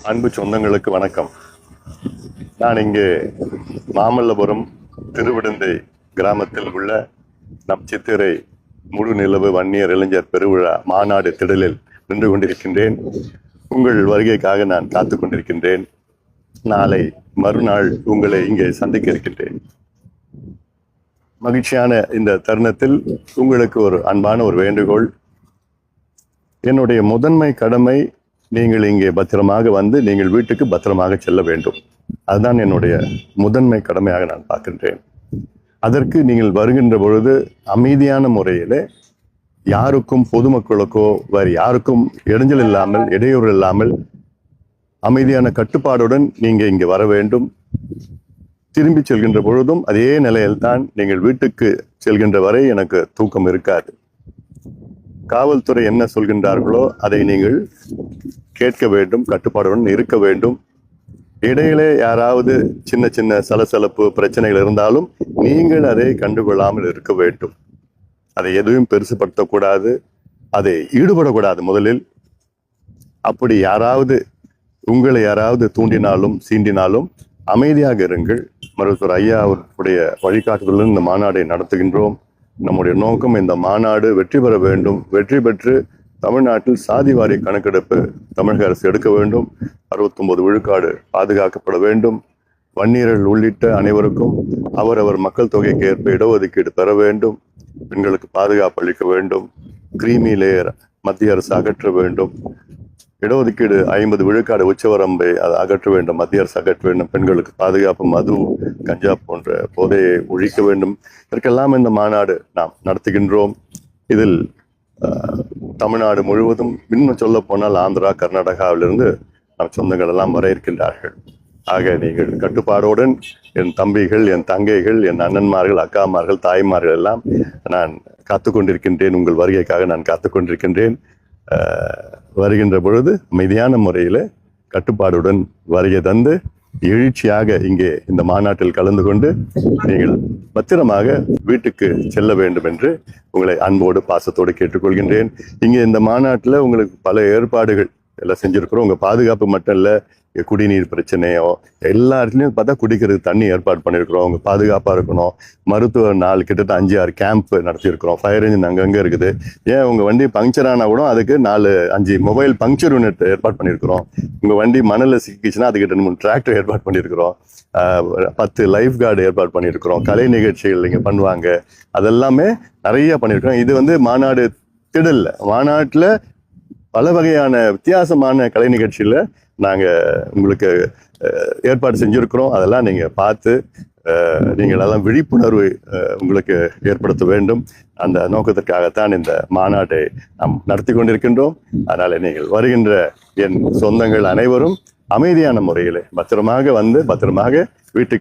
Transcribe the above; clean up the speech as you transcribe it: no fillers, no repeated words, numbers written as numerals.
அன்பு சொந்தங்களுக்கு வணக்கம். நான் இங்கே மாமல்லபுரம் திருவிடந்தை கிராமத்தில் உள்ள நம் சித்திரை முழு நிலவு வன்னியர் இளைஞர் பெருவிழா மாநாடு திடலில் நின்று கொண்டிருக்கின்றேன். உங்கள் வருகைக்காக நான் காத்து கொண்டிருக்கின்றேன். நாளை மறுநாள் உங்களை இங்கே சந்திக்க இருக்கின்றேன். மகிழ்ச்சியான இந்த தருணத்தில் உங்களுக்கு ஒரு அன்பான ஒரு வேண்டுகோள். என்னுடைய முதன்மை கடமை, நீங்கள் இங்கே பத்திரமாக வந்து நீங்கள் வீட்டுக்கு பத்திரமாக செல்ல வேண்டும். அதுதான் என்னுடைய முதன்மை கடமையாக நான் பார்க்கின்றேன். அதற்கு நீங்கள் வருகின்ற பொழுது அமைதியான முறையில் யாருக்கும், பொதுமக்களுக்கோ வேறு யாருக்கும் இடைஞ்சல் இல்லாமல், இடையூறு இல்லாமல் அமைதியான கட்டுப்பாடுடன் நீங்கள் இங்கே வர வேண்டும். திரும்பி செல்கின்ற பொழுதும் அதே நிலையில்தான். நீங்கள் வீட்டுக்கு செல்கின்ற வரை எனக்கு தூக்கம் இருக்காது. காவல்துறை என்ன சொல்கின்றார்களோ அதை நீங்கள் கேட்க வேண்டும், கட்டுப்பாடுடன் இருக்க வேண்டும். இடையிலே யாராவது சின்ன சின்ன சலசலப்பு பிரச்சனைகள் இருந்தாலும் நீங்கள் அதை கண்டுகொள்ளாமல் இருக்க வேண்டும். அதை எதுவும் பெருசுப்படுத்தக்கூடாது, அதை ஈடுபடக்கூடாது முதலில். அப்படி உங்களை யாராவது தூண்டினாலும் சீண்டினாலும் அமைதியாக இருங்கள். மருத்துவர் ஐயா அவருடைய வழிகாட்டுதலுடன் இந்த மாநாடை நடத்துகின்றோம். நம்முடைய நோக்கம் இந்த மாநாடு வெற்றி பெற வேண்டும். வெற்றி பெற்று தமிழ்நாட்டில் சாதிவாரி கணக்கெடுப்பு தமிழக அரசு எடுக்க வேண்டும். 69 விழுக்காடு பாதுகாக்கப்பட வேண்டும். வன்னியர்கள் உள்ளிட்ட அனைவருக்கும் அவரவர் மக்கள் தொகைக்கு ஏற்ப இடஒதுக்கீடு பெற வேண்டும். பெண்களுக்கு பாதுகாப்பு அளிக்க வேண்டும். கிரீமி லேயர் மத்திய அரசு அகற்ற வேண்டும். இடஒதுக்கீடு 50 விழுக்காடு உச்சவரம்பை அதை அகற்ற வேண்டும், மத்திய அரசு அகற்ற வேண்டும். பெண்களுக்கு பாதுகாப்பு, மது, கஞ்சா போன்ற போதையை ஒழிக்க வேண்டும். இதற்கெல்லாம் இந்த மாநாடு நாம் நடத்துகின்றோம். இதில் தமிழ்நாடு முழுவதும், இன்னும் சொல்ல போனால் ஆந்திரா, கர்நாடகாவிலிருந்து நம் சொந்தங்கள் எல்லாம் வர இருக்கின்றார்கள். ஆக நீங்கள் கட்டுப்பாடுடன், என் தம்பிகள், என் தங்கைகள், என் அண்ணன்மார்கள், அக்காமார்கள், தாய்மார்கள் எல்லாம் நான் காத்து கொண்டிருக்கின்றேன். உங்கள் வருகைக்காக நான் காத்து கொண்டிருக்கின்றேன். வருகின்ற பொழுது அமைதியான முறையில் கட்டுப்பாடுடன் வருகை தந்து எழுச்சியாக இங்கே இந்த மாநாட்டில் கலந்து கொண்டு நீங்கள் பத்திரமாக வீட்டுக்கு செல்ல வேண்டும் என்று உங்களை அன்போடு, பாசத்தோடு கேட்டுக்கொள்கின்றேன். இங்கே இந்த மாநாட்டில் உங்களுக்கு பல ஏற்பாடுகள் எல்லாம் செஞ்சுருக்கிறோம். உங்கள் பாதுகாப்பு மட்டும் இல்லை, குடிநீர் பிரச்சனையோ எல்லா இடத்துலையும் பார்த்தா குடிக்கிறதுக்கு தண்ணி ஏற்பாடு பண்ணியிருக்கிறோம். அவங்க பாதுகாப்பாக இருக்கணும். மருத்துவ நாள் கிட்டத்தட்ட 5-6 கேம்ப் நடத்தியிருக்கிறோம். ஃபயர் இன்ஜின் அங்கங்கே இருக்குது. ஏன் உங்கள் வண்டி பங்க்சர் ஆனால் கூட அதுக்கு 4-5 மொபைல் பங்க்சர் யூனிட் ஏற்பாடு பண்ணியிருக்கிறோம். உங்கள் வண்டி மணலில் சிக்கிச்சுன்னா அதுக்கு 2-3 டிராக்டர் ஏற்பாடு பண்ணியிருக்கிறோம். 10 லைஃப் கார்டு ஏற்பாடு பண்ணியிருக்கிறோம். கலை நிகழ்ச்சிகள் இங்கே பண்ணுவாங்க. அதெல்லாமே நிறைய பண்ணியிருக்கிறோம். இது மாநாடு திடல்ல, மாநாட்டில் பல வகையான வித்தியாசமான கலை நிகழ்ச்சியில் நாங்கள் உங்களுக்கு ஏற்பாடு செஞ்சுருக்கிறோம். அதெல்லாம் நீங்கள் பார்த்து நீங்கள் எல்லாம் விழிப்புணர்வு உங்களுக்கு ஏற்படுத்த வேண்டும். அந்த நோக்கத்திற்காகத்தான் இந்த மாநாட்டை நாம் நடத்தி கொண்டிருக்கின்றோம். அதனால் நீங்கள் வருகின்ற என் சொந்தங்கள் அனைவரும் அமைதியான முறையில் பத்திரமாக வந்து பத்திரமாக வீட்டுக்கு